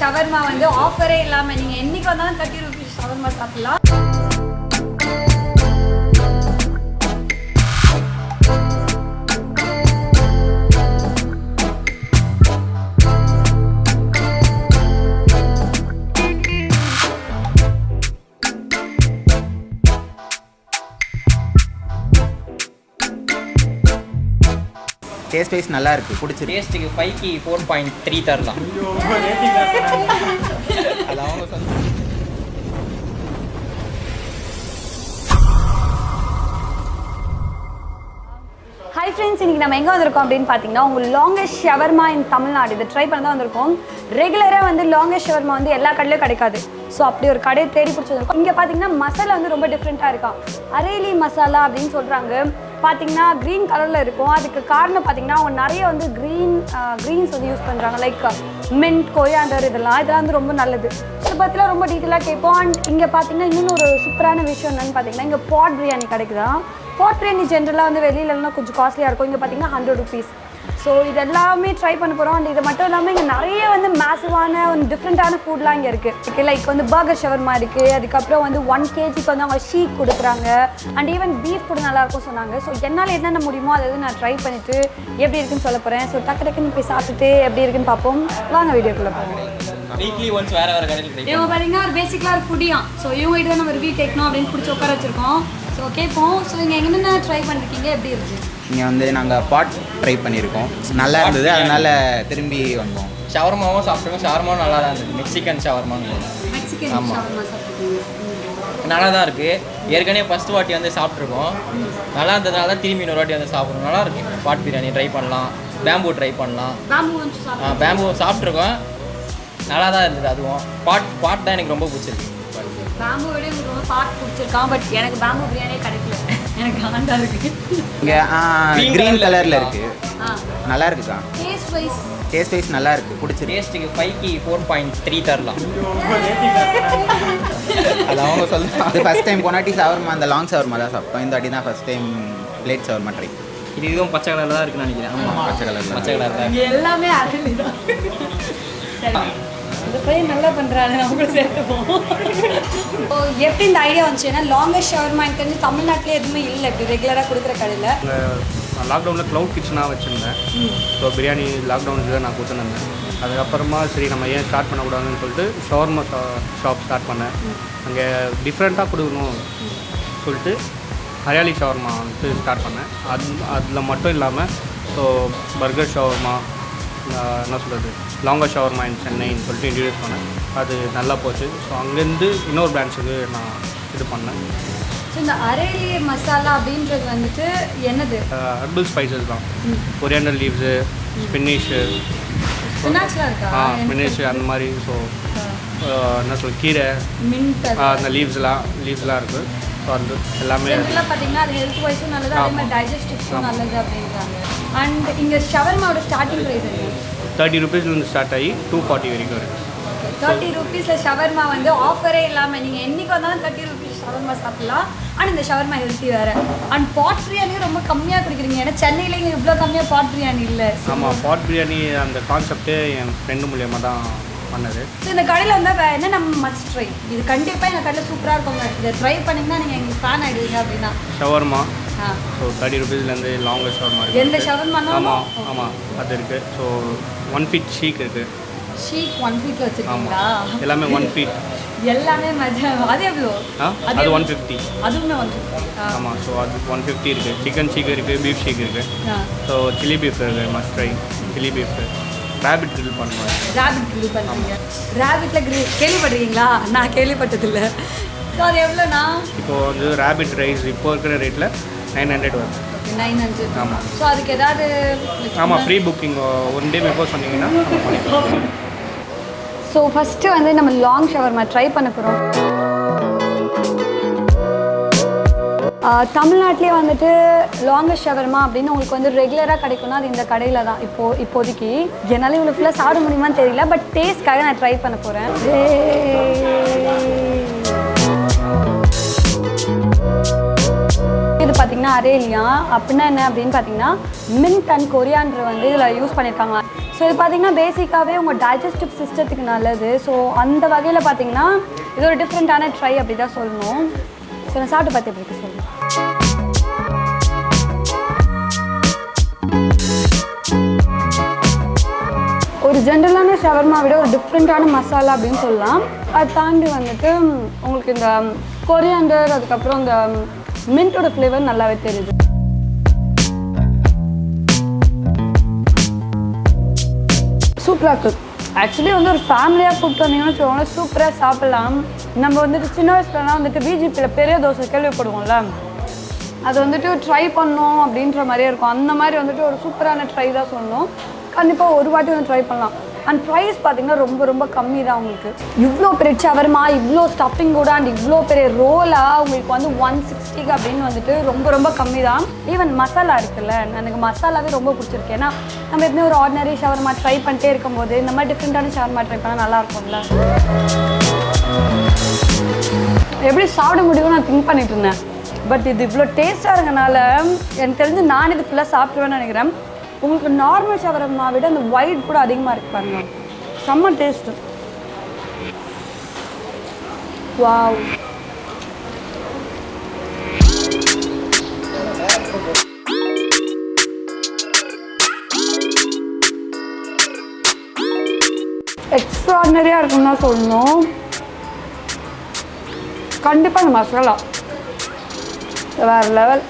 Shawarma வந்து ஆஃபரே இல்லாமல் நீங்கள் என்றைக்கு வந்தாலும் 30 ரூபீஸ் ஷவர்மா சாப்பிடலாம். டேஸ்ட் வைஸ் நல்லா இருக்கு, பிடிச்சிருக்கு. டேஸ்ட்டுக்கு 5க்கு 4.3 தரலாம். அது அவங்க சொந்த. ஹாய் ஃப்ரெண்ட்ஸ், இன்றைக்கி நம்ம எங்கே வந்திருக்கோம் அப்படின்னு பார்த்தீங்கன்னா உங்கள் லாங்கஸ்ட் ஷவர்மா இன் தமிழ்நாடு இதை ட்ரை பண்ண தான் வந்திருக்கோம். ரெகுலராக வந்து லாங்கஸ்ட் ஷவர்மா வந்து எல்லா கடையிலும் கிடைக்காது. ஸோ அப்படி ஒரு கடையை தேடி பிடிச்சிருக்கோம். இங்கே பார்த்தீங்கன்னா மசாலா வந்து ரொம்ப டிஃப்ரெண்ட்டாக இருக்கும். ஹரியலி மசாலா அப்படின்னு சொல்கிறாங்க. பார்த்தீங்கன்னா க்ரீன் கலரில் இருக்கும். அதுக்கு காரணம் பார்த்தீங்கன்னா அவங்க நிறைய வந்து க்ரீன்ஸ் வந்து யூஸ் பண்ணுறாங்க. லைக் மின்ட், கொரியாண்டர் இதெல்லாம் வந்து ரொம்ப நல்லது. இதை பற்றிலாம் ரொம்ப டீட்டெயிலாக கேட்போம். அண்ட் இங்கே பார்த்தீங்கன்னா இன்னொன்று ஒரு சூப்பரான விஷயம் என்னென்னு பார்த்தீங்கன்னா இங்கே பாட் பிரியாணி கிடைக்குதா. பாட் பிரியாணி ஜென்ரலாக வந்து வெளியிலலாம் கொஞ்சம் காஸ்ட்லியாக இருக்கும். இங்கே பார்த்தீங்கன்னா 100 ரூபீஸ். ஸோ இது எல்லாமே ட்ரை பண்ண போகிறோம். அண்ட் இது மட்டும் இல்லாமல் இங்கே நிறைய வந்து மேசிவான ஒரு டிஃப்ரெண்ட்டான ஃபுட்லாம் இங்கே இருக்குது. லைக் வந்து பர்கர் ஷவர்மா இருக்குது. அதுக்கப்புறம் வந்து 1 kgக்கு வந்து அவங்க ஷீக் கொடுக்குறாங்க. அண்ட் ஈவன் பீஃப் கூட நல்லாயிருக்கும் சொன்னாங்க. ஸோ என்னால் என்னென்ன முடியுமோ அதை வந்து நான் ட்ரை பண்ணிவிட்டு எப்படி இருக்குன்னு சொல்ல போகிறேன். ஸோ டக்குன்னு போய் சாப்பிட்டுட்டு எப்படி இருக்குன்னு பார்ப்போம். வாங்க வீடியோக்குள்ளே போவோம். வீக்லி ஒன்ஸ் வேறு கடையில் இவங்க பார்த்தீங்கன்னா ஒரு பேசிக்கலாக ஒரு ஃபுட்டியாம். ஸோ இவங்க கிட்ட தான் நம்ம ரிவ்யூ கேட்கணும் அப்படின்னு பிடிச்சி உட்கார வச்சுருக்கோம். ஸோ கேட்போம். ஸோ இங்கே என்னென்ன ட்ரை பண்ணிருக்கீங்க, எப்படி இருக்குது? இங்கே வந்து நாங்கள் பாட் ட்ரை பண்ணியிருக்கோம், நல்லா இருந்தது, அதனால் திரும்பி வந்தோம். ஷவர்மாவும் சாப்பிட்டோம். ஷவர்மாவும் நல்லா தான் இருந்தது. மெக்சிகன் ஷவர்மான்னு. ஆமாம், நல்லா தான் இருக்குது. ஏற்கனவே ஃபஸ்ட் வாட்டி வந்து சாப்பிட்ருக்கோம். நல்லா இருந்ததுனால தான் திரும்பி இன்னொரு வாட்டி வந்து சாப்பிட்றோம். நல்லா இருக்கு. பாட் பிரியாணி ட்ரை பண்ணலாம், பேம்பூ ட்ரை பண்ணலாம். பேம்பூ சாப்பிட்ருக்கோம், நல்லா தான் இருந்தது. அதுவும் பாட் தான் எனக்கு ரொம்ப பிடிச்சிருக்கு. பேம்பு விட எனக்கு ரொம்ப பாட் பிடிச்சிருக்கான். பட் எனக்கு பேம்பு பிரியாணியே கிடைக்கல. எனக்கு ஆண்டா இருக்கு. இங்கே க்ரீன் கலரில் இருக்குது, நல்லா இருக்குக்கா. டேஸ்ட் வைஸ் நல்லா இருக்குது, பிடிச்சிருக்கு. டேஸ்ட்டுக்கு 5க்கு 4.3 தரலாம். அது அவங்க சொல்லுவாங்க. அது ஃபஸ்ட் டைம் போனாட்டி ஷவர்மா அந்த லாங் ஷவர்மா தான் சாப்பிட்டோம். இந்த வாட்டி தான் first time plate shawarma try. இதுவும் பச்சை கலரில் தான் இருக்குன்னு நினைக்கிறேன். ஆமாம், பச்சை கலர் தான். எல்லாமே அகலி தான். சரி, இந்த பையன் நல்லா பண்ணுறாங்க, நம்மளும் சேர்த்துப்போம். ஸோ எப்படி இந்த ஐடியா வந்துச்சு? ஏன்னா லாங்கஸ்ட் ஷவர்மா எனக்கு தெரிஞ்சு தமிழ்நாட்டிலே எதுவுமே இல்லை இப்படி ரெகுலராக கொடுக்குற கடையில். லாக்டவுனில் க்ளவுட் கிச்சனாக வச்சுருந்தேன். ஸோ பிரியாணி லாக்டவுனுக்கு தான் நான் கொடுத்துருந்தேன். அதுக்கப்புறமா சரி நம்ம ஏன் ஸ்டார்ட் பண்ணக்கூடாதுன்னு சொல்லிட்டு ஷவர்மா ஷாப் ஸ்டார்ட் பண்ணேன். அங்கே டிஃப்ரெண்ட்டாக கொடுக்கணும் சொல்லிட்டு ஹரியாலி ஷவர்மா வந்து ஸ்டார்ட் பண்ணேன். அதில் மட்டும் இல்லாமல் ஸோ பர்கர் ஷவர்மா, என்ன சொல்கிறது, லாங்கர் ஷவர்மா இன் சென்னைன்னு சொல்லிட்டு இன்ட்ரடியூஸ் பண்ணேன். அது நல்லா போச்சு. ஸோ அங்கேருந்து இன்னொரு பிரான்ச்சுக்கு நான் இது பண்ணேன். ஸோ இந்த ஹரியலி மசாலா அப்படின்றது வந்துட்டு என்னது? ஹெர்பல் ஸ்பைசஸ் தான். கொரியாண்டர் லீவ்ஸு, ஸ்பினிஷு, ஸ்பினிஷ் அந்த மாதிரி. ஸோ என்ன சொல்ல, கீரை, அந்த லீவ்ஸ்லாம் இருக்குது. ஸோ அது எல்லாமே பார்த்தீங்கன்னா அது ஹெல்த் வைஸும் நல்லது, அதே மாதிரி டைஜஸ்டிவ்ஸும் நல்லது அப்படின்றாங்க. அண்ட் இங்கே ஷவர்மாவோட ஸ்டார்டிங் ப்ரைஸ் என்ன? 30 ரூபீஸ்லேருந்து ஸ்டார்ட் ஆகி 240 வரைக்கும் இருக்குது. 30 ரூபீஸில் ஷவர்மா வந்து ஆஃபரே இல்லாமல் நீங்கள் என்றைக்கு வந்தாலும் 30 ரூபீஸ் ஷவர்மா சாப்பிட்லாம். ஆனால் இந்த ஷவர்மா ஹெல்த்தி வேறு. அண்ட் பாட் பிரியாணியும் ரொம்ப கம்மியாக கொடுக்குறீங்க. ஏன்னா சென்னையில் இங்கே இவ்வளோ கம்மியாக பாட் பிரியாணி இல்லை. ஆமாம், பாட் பிரியாணி அந்த கான்செப்டே என் ஃப்ரெண்டு மூலியமாக தான் பண்ணது. ஸோ இந்த கடையில் வந்தால் என்ன நம்ம மஸ்ட் ட்ரை, இது கண்டிப்பாக எங்கள் கடையில் சூப்பராக இருக்குங்க, இதை ட்ரை பண்ணிங்கன்னா நீங்கள் எங்களுக்கு ஃபேன் ஆகிடுவீங்க அப்படின்னா. ஷவர்மா ஸோ 30 ரூபீஸ்லேருந்து லாங்கர் ஷவர்மா இருக்குது. எந்த ஷவர்மானாலும் ஆமாம் அது இருக்குது. ஸோ 1 feet ஷீக் இருக்குது. ஷீக் 1 feet வச்சுருக்கீங்களா? எல்லாமே 1 feet. எல்லாமே மஜா. அது எவ்வளோ? அது 150. அதுவுமே 150. ஆமாம், ஸோ அது 150 இருக்குது. சிக்கன் ஷீக் இருக்குது, பீஃப் ஷீக் இருக்குது. ஸோ சில்லி பீஃப் இருக்குது, must try chilli beef. Rabbit grill பண்ணுவாங்க. ராபிட் கிரில் பண்ணுவீங்க? ராபிட்டில் கிரில் கேள்விப்படுறீங்களா? நான் கேள்விப்பட்டதில்லை. ஸோ அது எவ்வளோண்ணா? இப்போது வந்து ராபிட் ரைஸ் இப்போ இருக்கிற ரேட்டில் 900 வருது. 900. ஆமாம். ஸோ அதுக்கு ஏதாவது? ஆமாம், ப்ரீ புக்கிங் 1 day பிஃபோர் சொன்னீங்கன்னா. ஸோ ஃபஸ்ட்டு வந்து நம்ம லாங் ஷவர்மா ட்ரை பண்ண போகிறோம். தமிழ்நாட்டிலே வந்துட்டு லாங்கஸ்ட் ஷவர்மா அப்படின்னு உங்களுக்கு வந்து ரெகுலராக கிடைக்கும்னா அது இந்த கடையில் தான் இப்போதைக்கு. என்னால் இவ்வளோ ஃபுல்லாக சாப்பிட முடியுமான்னு தெரியல, பட் டேஸ்ட்காக நான் ட்ரை பண்ண போகிறேன். இது பார்த்தீங்கன்னா அரேலியா அப்படின்னா என்ன அப்படின்னு பார்த்தீங்கன்னா மின்ட் அண்ட் கொரியாண்டர் வந்து இதில் யூஸ் பண்ணியிருக்காங்க. ஸோ இது பார்த்தீங்கன்னா பேசிக்காகவே உங்கள் டைஜஸ்டிவ் சிஸ்டத்துக்கு நல்லது. ஸோ அந்த வகையில் பார்த்தீங்கன்னா இது ஒரு டிஃப்ரெண்ட்டான ட்ரை அப்படி தான் சொல்லணும். ஸோ நான் சாப்பிட்டு பார்த்து எப்படி இருக்கு சொல்லுங்கள். ஒரு ஜென்ரலான ஷவர்மா விட ஒரு டிஃப்ரெண்ட்டான மசாலா அப்படின்னு சொல்லலாம். அதை தாண்டி வந்துட்டு உங்களுக்கு இந்த கொரியாண்டர் அதுக்கப்புறம் இந்த மின்ட்டோட ஃப்ளேவர் நல்லாவே தெரியுது. சூப்பராக இருக்குது. ஆக்சுவலி வந்து ஒரு ஃபேமிலியாக கூப்பிட்டு வந்தீங்கன்னு வச்சுக்கோங்களேன், சூப்பராக சாப்பிட்லாம். நம்ம வந்துட்டு சின்ன வயசுலலாம் வந்துட்டு பிஜிபியில் பெரிய தோசை கேள்விப்படுவோம்ல, அது வந்துட்டு ட்ரை பண்ணோம் அப்படின்ற மாதிரியே இருக்கும். அந்த மாதிரி வந்துட்டு ஒரு சூப்பரான ட்ரை தான் சொல்லணும். கண்டிப்பாக ஒரு வாட்டி வந்து ட்ரை பண்ணலாம். அண்ட் ப்ரைஸ் பார்த்தீங்கன்னா ரொம்ப ரொம்ப கம்மி தான் உங்களுக்கு. இவ்வளோ பெரிய ஷவர்மா, இவ்வளோ ஸ்டஃபிங் கூட அண்ட் இவ்வளோ பெரிய ரோலாக உங்களுக்கு வந்து 160 அப்படின்னு வந்துட்டு ரொம்ப ரொம்ப கம்மி தான். ஈவன் மசாலா இருக்குல்ல, எனக்கு மசாலாவே ரொம்ப பிடிச்சிருக்கு. ஏன்னா நம்ம எப்பவுமே ஒரு ஆர்டினரி ஷவர்மா ட்ரை பண்ணிட்டே இருக்கும்போது இந்த மாதிரி டிஃப்ரெண்ட்டான ஷவர்மா ட்ரை பண்ணால் நல்லாயிருக்கும்ல. எப்படி சாப்பிட முடியும்னு நான் திங்க் பண்ணிட்டு இருந்தேன். பட் இது இவ்வளோ டேஸ்ட்டாக இருக்கனால எனக்கு தெரிஞ்சு நான் இது ஃபுல்லாக சாப்பிடுவேன்னு நினைக்கிறேன். உங்களுக்கு நார்மல் ஷவர்மா விட அந்த ஒயிட் கூட அதிகமாக இருக்கு பாருங்க. செம்ம டேஸ்ட்டு. வாவ். எக்ஸ்ட்ராடினரியாக இருக்குன்னு தான் சொல்லணும். கண்டிப்பாக இந்த மசாலா வேறு லெவல்.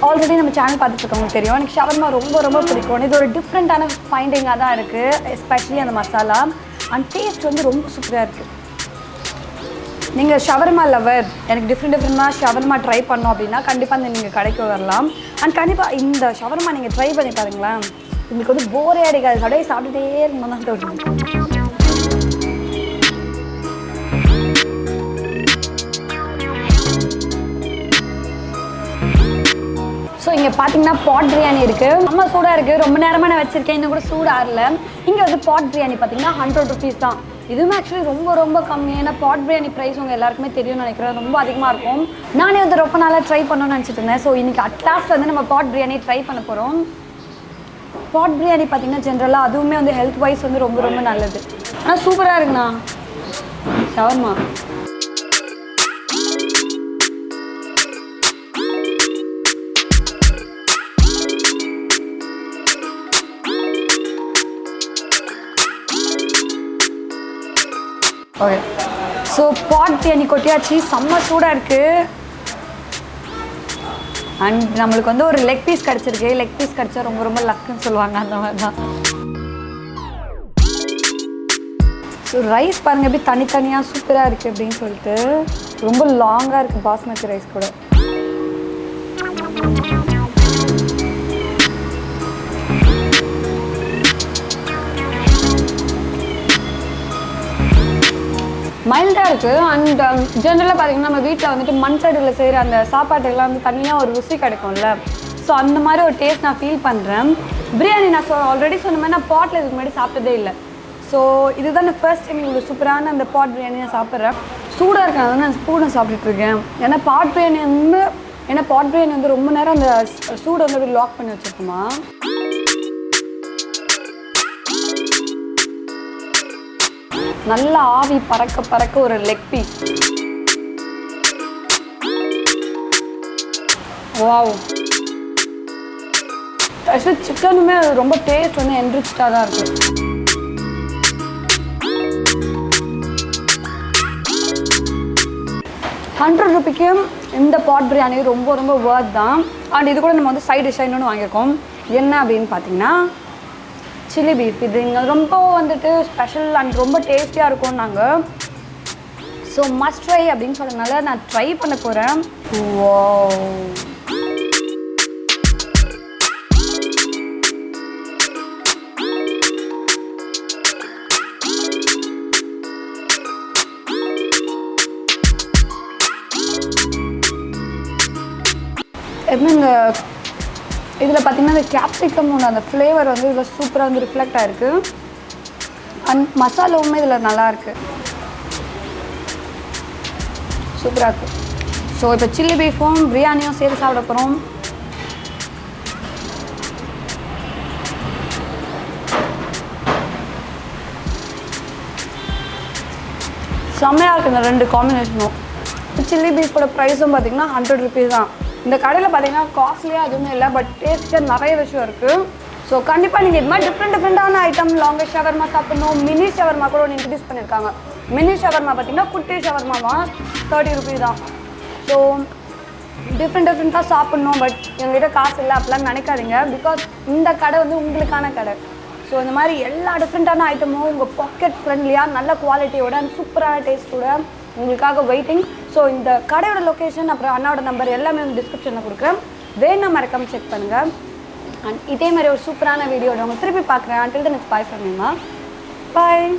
ஆல்ரெடி நம்ம சேனல் பார்த்துட்டு இருக்கவங்களுக்கு தெரியும், எனக்கு ஷவர்மா ரொம்ப ரொம்ப பிடிக்கும். இது ஒரு டிஃப்ரெண்ட்டான ஃபைண்டிங்காக தான் இருக்குது, எஸ்பெஷலி அந்த மசாலா அண்ட் டேஸ்ட் வந்து ரொம்ப சூப்பராக இருக்குது. நீங்கள் ஷவர்மா லவர், எனக்கு டிஃப்ரெண்ட்டாக ஷவர்மா ட்ரை பண்ணோம் அப்படின்னா கண்டிப்பாக இந்த நீங்கள் கடைக்கு வரலாம். அண்ட் கண்டிப்பாக இந்த ஷவர்மா நீங்கள் ட்ரை பண்ணி பாருங்களேன், உங்களுக்கு வந்து போரே அடிக்காது. கடையை சாப்பிட்டுட்டே இருக்கணும் தான் தோணும். ஸோ இங்கே பார்த்தீங்கன்னா பாட் பிரியாணி இருக்குது. ரொம்ப சூடாக இருக்குது. ரொம்ப நேரமாக நான் வச்சுருக்கேன், இன்னும் கூட சூடு ஆறல. இங்கே வந்து பாட் பிரியாணி பார்த்தீங்கன்னா 100 rupees தான். இதுவுமே ஆக்சுவலி ரொம்ப ரொம்ப கம்மி. ஏன்னா பாட் பிரியாணி ப்ரைஸ் உங்கள் எல்லாருக்குமே தெரியும்னு நினைக்கிறேன், ரொம்ப அதிகமாக இருக்கும். நானே வந்து ரொம்ப நாளாக ட்ரை பண்ணணும்னு நினச்சிட்டு இருந்தேன். ஸோ இன்றைக்கி அட்லாஸ்ட் வந்து நம்ம பாட் பிரியாணி ட்ரை பண்ண போகிறோம். பாட் பிரியாணி பார்த்தீங்கன்னா ஜென்ரலாக அதுவுமே வந்து ஹெல்த் வைஸ் வந்து ரொம்ப ரொம்ப நல்லது. ஆனால் சூப்பராக இருக்குண்ணா ஷவர்மா. ஓகே, ஸோ பாட் பிரியாணி கொட்டியாச்சு. செம்ம சூடாக இருக்குது. அண்ட் நம்மளுக்கு வந்து ஒரு லெக் பீஸ் கிடச்சிருக்கு. லெக் பீஸ் கிடச்சா ரொம்ப ரொம்ப லக்குன்னு சொல்லுவாங்க, அந்த மாதிரி தான். ஸோ ரைஸ் பாருங்கள் எப்படி தனித்தனியாக சூப்பராக இருக்குது அப்படின்னு சொல்லிட்டு. ரொம்ப லாங்காக இருக்குது பாஸ்மதி ரைஸ் கூட. மைல்டாக இருக்குது. அண்ட் ஜென்ரலாக பார்த்தீங்கன்னா நம்ம வீட்டில் வந்துட்டு மண் சட்டியில் செய்கிற அந்த சாப்பாட்டுக்கெல்லாம் வந்து தனியாக ஒரு ருசி கிடைக்கும்ல. ஸோ அந்த மாதிரி ஒரு டேஸ்ட் நான் ஃபீல் பண்ணுறேன். பிரியாணி நான் ஆல்ரெடி சொன்ன மாதிரி நான் பாட்டில் இதுக்கு முன்னாடி சாப்பிட்டதே இல்லை. ஸோ இதுதான் நான் ஃபர்ஸ்ட் டைம் இவ்வளோ சூப்பரான அந்த பாட் பிரியாணி நான் சாப்பிட்றேன். சூடாக இருக்கிறது நான் ஸ்பூனை சாப்பிட்டுட்ருக்கேன். ஏன்னா பாட் பிரியாணி வந்து ரொம்ப நேரம் அந்த சூடை வந்து அப்படி லாக் பண்ணி வச்சுருக்குமா. நல்லா ஆவி பறக்க பறக்க ஒரு லெக் பீஸ். வாவ். ஆக்சுவலி சிக்கனுமே ரொம்ப டேஸ்ட் வந்து என்ரிச்சாக தான் இருக்குது. ₹100 இந்த பாட் பிரியாணி ரொம்ப ரொம்ப வர்த் தான். அண்ட் இது கூட நம்ம வந்து சைட் டிஷ்ஷாக இன்னொன்று வாங்கியிருக்கோம். என்ன அப்படின்னு பார்த்தீங்கன்னா சில்லி பீஃப். இது இங்கே ரொம்ப வந்துட்டு ஸ்பெஷல் அண்ட் ரொம்ப டேஸ்டியாக இருக்கும் நாங்கள். ஸோ மஸ்ட் ட்ரை அப்படின்னு சொன்னதுனால நான் ட்ரை பண்ண போகிறேன். எப்பவுமே இந்த இதில் பார்த்திங்கன்னா இந்த கேப்சிகமோட அந்த ஃப்ளேவர் வந்து இதில் சூப்பராக வந்து ரிஃப்ளெக்ட் ஆகிருக்கு. அண்ட் மசாலாவுமே இதில் நல்லாயிருக்கு, சூப்பராக இருக்குது. ஸோ இப்போ சில்லி பீஃபும் பிரியாணியும் சேர்த்து சாப்பிட போகிறோம். செம்மையாக இருக்குது இந்த 2 காம்பினேஷனும். சில்லி பீஃபோட ப்ரைஸும் பார்த்திங்கன்னா 100 rupees தான். இந்த கடையில் பார்த்திங்கன்னா காஸ்ட்லியாக எதுவுமே இல்லை, பட் டேஸ்ட்டாக நிறைய விஷயம் இருக்குது. ஸோ கண்டிப்பாக நீங்கள் இது மாதிரி டிஃப்ரெண்டான ஐட்டம் லாங்கஸ்ட் ஷவர்மா சாப்பிடணும். மினி ஷவர்மா கூட ஒன்று இன்ட்ரடியூஸ் பண்ணியிருக்காங்க. மினி ஷவர்மா பார்த்திங்கன்னா குட்டி ஷவர்மாவா 30 rupees தான். ஸோ டிஃப்ரெண்ட்டாக சாப்பிட்ணும், பட் எங்கள்கிட்ட காசு இல்லை அப்படிலாம் நினைக்காதீங்க. பிகாஸ் இந்த கடை வந்து உங்களுக்கான கடை. ஸோ இந்த மாதிரி எல்லா டிஃப்ரெண்ட்டான ஐட்டமும் உங்கள் பாக்கெட் ஃப்ரெண்ட்லியாக நல்ல குவாலிட்டியோட அண்ட் சூப்பரான டேஸ்ட்டோட உங்களுக்காக வெயிட்டிங். ஸோ இந்த கடையோட லொக்கேஷன் அப்புறம் அண்ணாவோட நம்பர் எல்லாமே டிஸ்கிரிப்ஷனில் கொடுக்குறேன். வேணா மறக்காமல் செக் பண்ணுங்கள். அண்ட் இதே மாதிரி ஒரு சூப்பரான வீடியோட உங்களை திருப்பி பார்க்குறேன். until then it's bye from Hema. Bye.